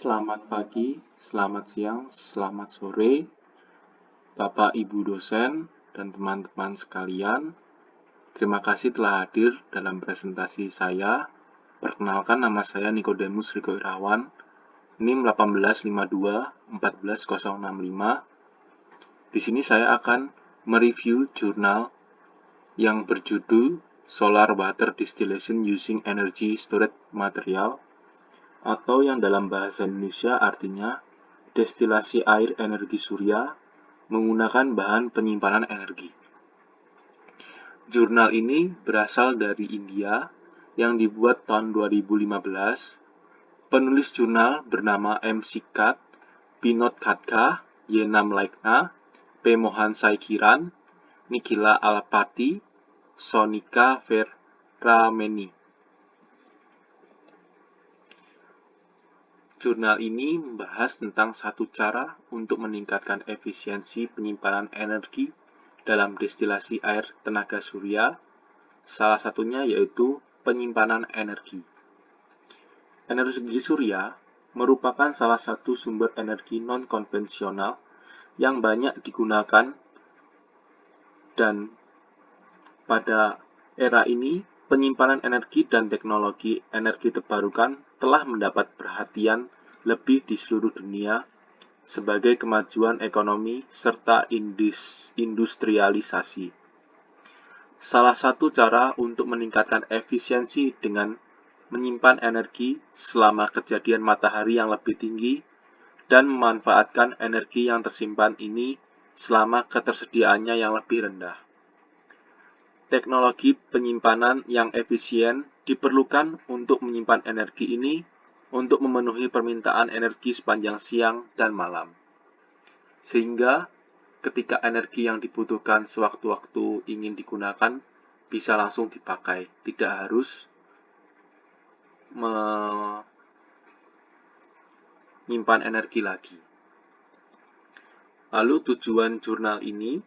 Selamat pagi, selamat siang, selamat sore, Bapak Ibu dosen dan teman-teman sekalian. Terima kasih telah hadir dalam presentasi saya. Perkenalkan, nama saya Nikodemus Riko Irawan, NIM 185214065. Di sini saya akan mereview jurnal yang berjudul Solar Water Distillation Using Energy Storage Material, atau yang dalam bahasa Indonesia artinya destilasi air energi surya menggunakan bahan penyimpanan energi. Jurnal ini berasal dari India yang dibuat tahun 2015. Penulis jurnal bernama M. Sikat, Binod Khadka, Yenam Laikna, P. Mohan Sai Kiran, Nikhila Alapati, Sonika Verrameni. Jurnal ini membahas tentang satu cara untuk meningkatkan efisiensi penyimpanan energi dalam destilasi air tenaga surya, salah satunya yaitu penyimpanan energi. Energi surya merupakan salah satu sumber energi non-konvensional yang banyak digunakan, dan pada era ini penyimpanan energi dan teknologi energi terbarukan telah mendapat perhatian lebih di seluruh dunia sebagai kemajuan ekonomi serta industrialisasi. Salah satu cara untuk meningkatkan efisiensi dengan menyimpan energi selama kejadian matahari yang lebih tinggi dan memanfaatkan energi yang tersimpan ini selama ketersediaannya yang lebih rendah. Teknologi penyimpanan yang efisien diperlukan untuk menyimpan energi ini untuk memenuhi permintaan energi sepanjang siang dan malam. Sehingga ketika energi yang dibutuhkan sewaktu-waktu ingin digunakan, bisa langsung dipakai, tidak harus menyimpan energi lagi. Lalu tujuan jurnal ini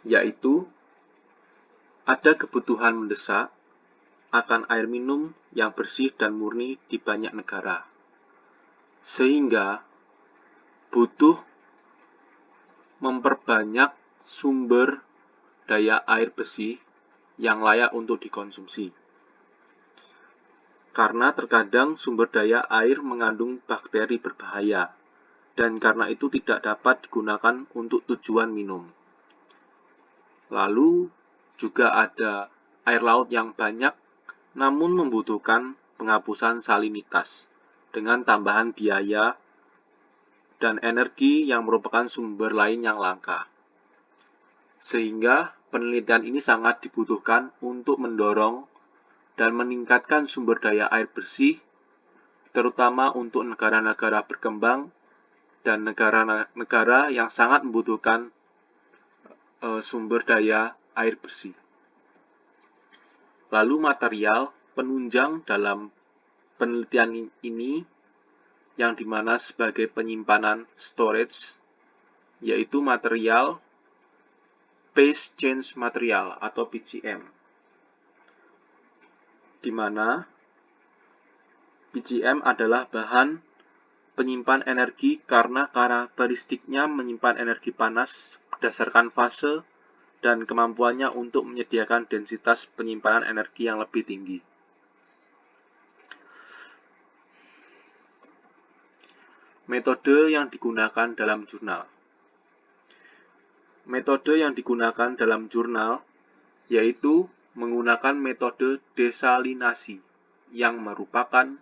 yaitu ada kebutuhan mendesak akan air minum yang bersih dan murni di banyak negara, sehingga butuh memperbanyak sumber daya air bersih yang layak untuk dikonsumsi. Karena terkadang sumber daya air mengandung bakteri berbahaya, dan karena itu tidak dapat digunakan untuk tujuan minum. Lalu juga ada air laut yang banyak, namun membutuhkan penghapusan salinitas dengan tambahan biaya dan energi yang merupakan sumber lain yang langka. Sehingga penelitian ini sangat dibutuhkan untuk mendorong dan meningkatkan sumber daya air bersih, terutama untuk negara-negara berkembang dan negara-negara yang sangat membutuhkan sumber daya air bersih. Lalu material penunjang dalam penelitian ini yang dimana sebagai penyimpanan storage, yaitu material phase change material atau PCM, di mana PCM adalah bahan penyimpan energi karena karakteristiknya menyimpan energi panas berdasarkan fase dan kemampuannya untuk menyediakan densitas penyimpanan energi yang lebih tinggi. Metode yang digunakan dalam jurnal. Metode yang digunakan dalam jurnal yaitu menggunakan metode desalinasi, yang merupakan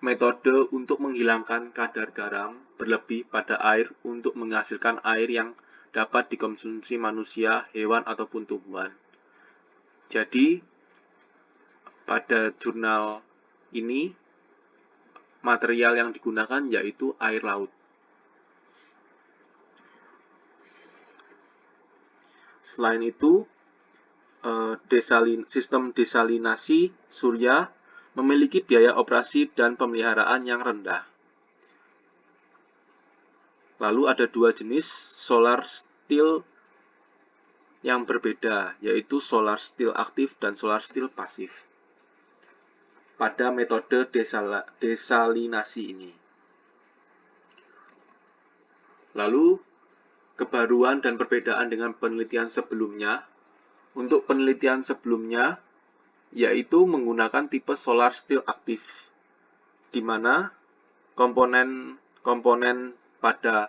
metode untuk menghilangkan kadar garam berlebih pada air untuk menghasilkan air yang dapat dikonsumsi manusia, hewan, ataupun tumbuhan. Jadi, pada jurnal ini, material yang digunakan yaitu air laut. Selain itu, sistem desalinasi surya memiliki biaya operasi dan pemeliharaan yang rendah. Lalu ada dua jenis solar steel yang berbeda, yaitu solar steel aktif dan solar steel pasif. pada metode desalinasi ini. Lalu, kebaruan dan perbedaan dengan penelitian sebelumnya. Untuk penelitian sebelumnya, yaitu menggunakan tipe solar steel aktif, di mana komponen pada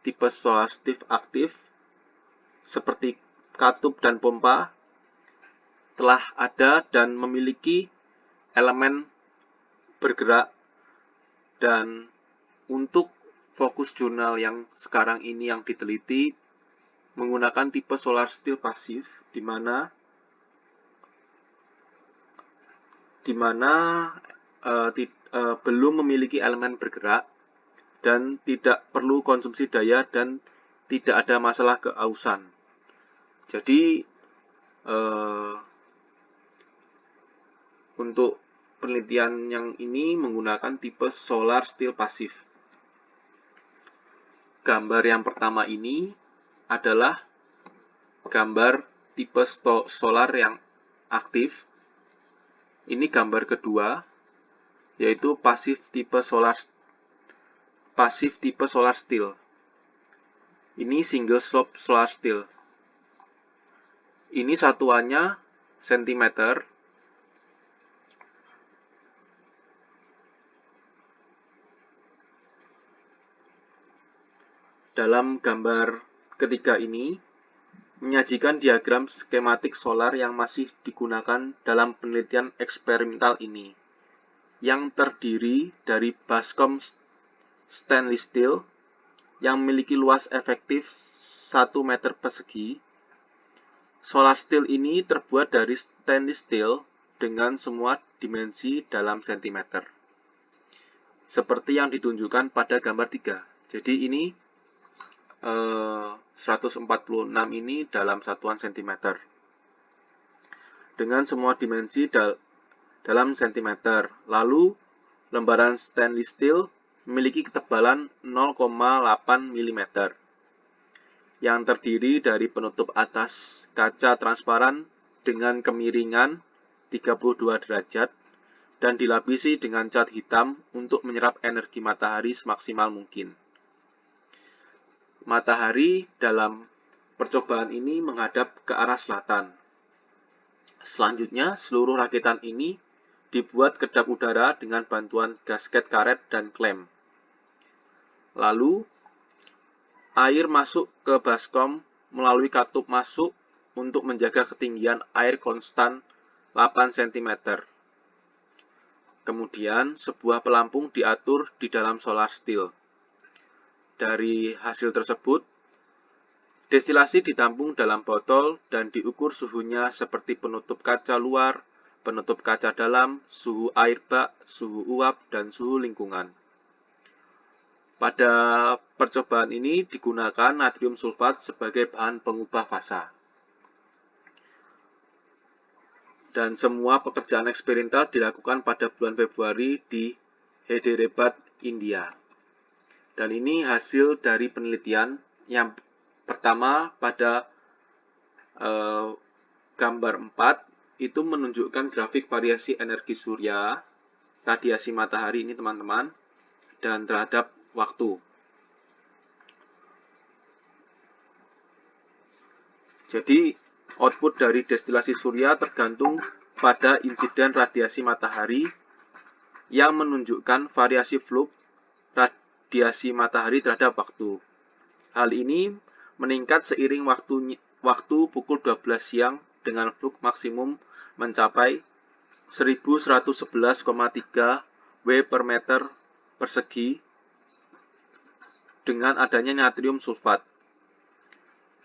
tipe solar steel aktif seperti katup dan pompa telah ada dan memiliki elemen bergerak, dan untuk fokus jurnal yang sekarang ini yang diteliti menggunakan tipe solar steel pasif, di mana belum memiliki elemen bergerak dan tidak perlu konsumsi daya dan tidak ada masalah keausan. Jadi untuk penelitian yang ini menggunakan tipe solar steel pasif. Gambar yang pertama ini adalah gambar tipe solar yang aktif. Ini gambar kedua, yaitu pasif tipe solar steel. Ini single slope solar steel. Ini satuannya cm. Dalam gambar ketiga ini menyajikan diagram skematik solar yang masih digunakan dalam penelitian eksperimental ini, yang terdiri dari baskom stainless steel yang memiliki luas efektif 1 meter persegi. Solar steel ini terbuat dari stainless steel dengan semua dimensi dalam sentimeter, seperti yang ditunjukkan pada gambar 3. Jadi ini 146 ini dalam satuan sentimeter, dengan semua dimensi dalam sentimeter. Lalu, lembaran stainless steel memiliki ketebalan 0,8 mm, yang terdiri dari penutup atas kaca transparan dengan kemiringan 32 derajat dan dilapisi dengan cat hitam untuk menyerap energi matahari semaksimal mungkin. Matahari dalam percobaan ini menghadap ke arah selatan. Selanjutnya, seluruh rakitan ini dibuat kedap udara dengan bantuan gasket karet dan klem. Lalu, air masuk ke baskom melalui katup masuk untuk menjaga ketinggian air konstan 8 cm. Kemudian, sebuah pelampung diatur di dalam solar steel. Dari hasil tersebut, destilasi ditampung dalam botol dan diukur suhunya seperti penutup kaca luar, penutup kaca dalam, suhu air bak, suhu uap, dan suhu lingkungan. Pada percobaan ini digunakan natrium sulfat sebagai bahan pengubah fasa. Dan semua pekerjaan eksperimental dilakukan pada bulan Februari di Hyderabad, India. Dan ini hasil dari penelitian yang pertama pada gambar 4 itu menunjukkan grafik variasi energi surya, radiasi matahari ini teman-teman, dan terhadap waktu. Jadi output dari destilasi surya tergantung pada insiden radiasi matahari yang menunjukkan variasi flux radiasi matahari terhadap waktu. Hal ini meningkat seiring waktu pukul 12 siang dengan flux maksimum mencapai 1111,3 W per meter persegi dengan adanya natrium sulfat.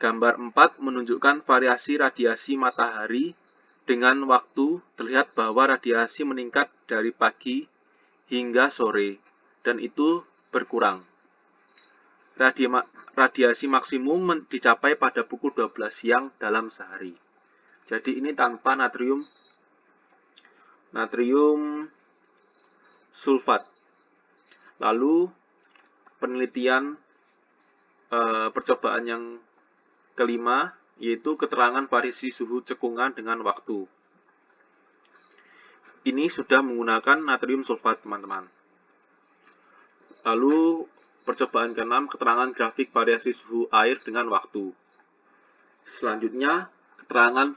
Gambar 4 menunjukkan variasi radiasi matahari dengan waktu. Terlihat bahwa radiasi meningkat dari pagi hingga sore, dan itu berkurang. Radiasi maksimum dicapai pada pukul 12 siang dalam sehari. Jadi ini tanpa natrium sulfat. Lalu penelitian percobaan yang kelima, yaitu keterangan variasi suhu cekungan dengan waktu. ini sudah menggunakan natrium sulfat, teman-teman. Lalu, percobaan ke-6, keterangan grafik variasi suhu air dengan waktu. Selanjutnya, keterangan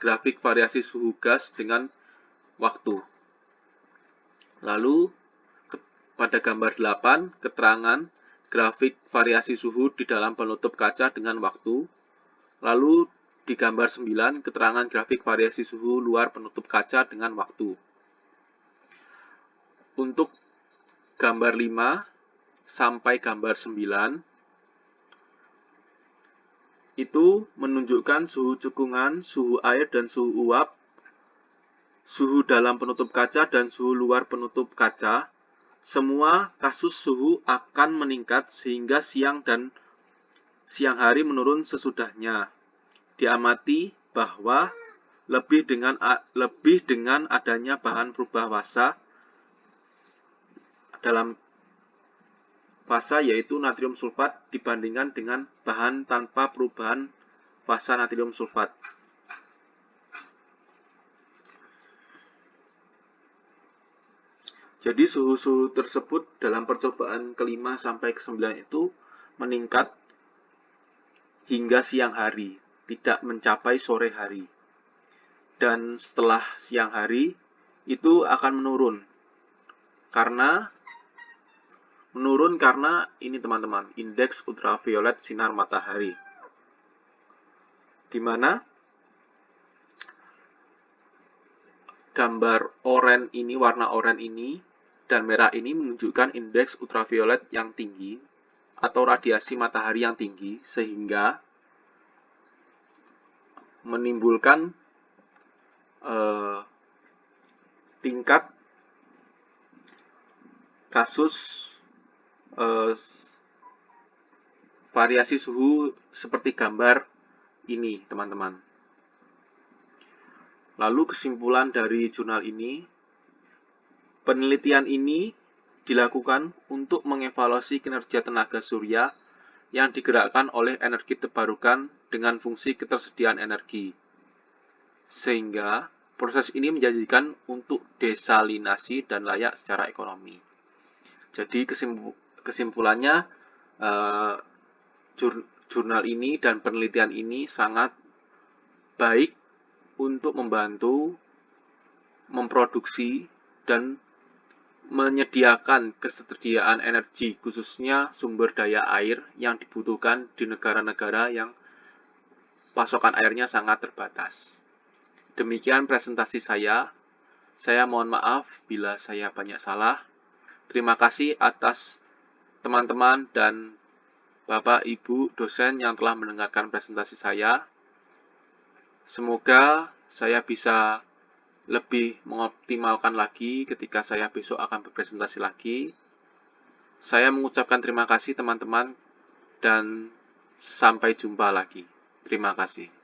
grafik variasi suhu gas dengan waktu. Lalu, pada gambar 8, keterangan grafik variasi suhu di dalam penutup kaca dengan waktu. Lalu, di gambar 9, keterangan grafik variasi suhu luar penutup kaca dengan waktu. Untuk gambar 5 sampai gambar 9, itu menunjukkan suhu cekungan, suhu air dan suhu uap, suhu dalam penutup kaca dan suhu luar penutup kaca. Semua kasus suhu akan meningkat sehingga siang hari menurun sesudahnya. Diamati bahwa lebih dengan adanya bahan berubah fasa dalam fasa yaitu natrium sulfat dibandingkan dengan bahan tanpa perubahan fasa natrium sulfat. Jadi suhu-suhu tersebut dalam percobaan ke-5 sampai ke-9 itu meningkat hingga siang hari, tidak mencapai sore hari. Dan setelah siang hari itu akan menurun. Karena ini teman-teman, indeks ultraviolet sinar matahari. Di mana gambar oranye ini, warna oranye ini dan merah ini menunjukkan indeks ultraviolet yang tinggi atau radiasi matahari yang tinggi sehingga menimbulkan tingkat kasus variasi suhu seperti gambar ini, teman-teman. Lalu kesimpulan dari jurnal ini, penelitian ini dilakukan untuk mengevaluasi kinerja tenaga surya yang digerakkan oleh energi terbarukan dengan fungsi ketersediaan energi. Sehingga proses ini menjanjikan untuk desalinasi dan layak secara ekonomi. Jadi kesimpulannya, jurnal ini dan penelitian ini sangat baik untuk membantu memproduksi dan menyediakan ketersediaan energi, khususnya sumber daya air yang dibutuhkan di negara-negara yang pasokan airnya sangat terbatas. Demikian presentasi saya. Saya mohon maaf bila saya banyak salah. Terima kasih atas teman-teman dan Bapak Ibu dosen yang telah mendengarkan presentasi saya. Semoga saya bisa lebih mengoptimalkan lagi ketika saya besok akan berpresentasi lagi. Saya mengucapkan terima kasih teman-teman dan sampai jumpa lagi. Terima kasih.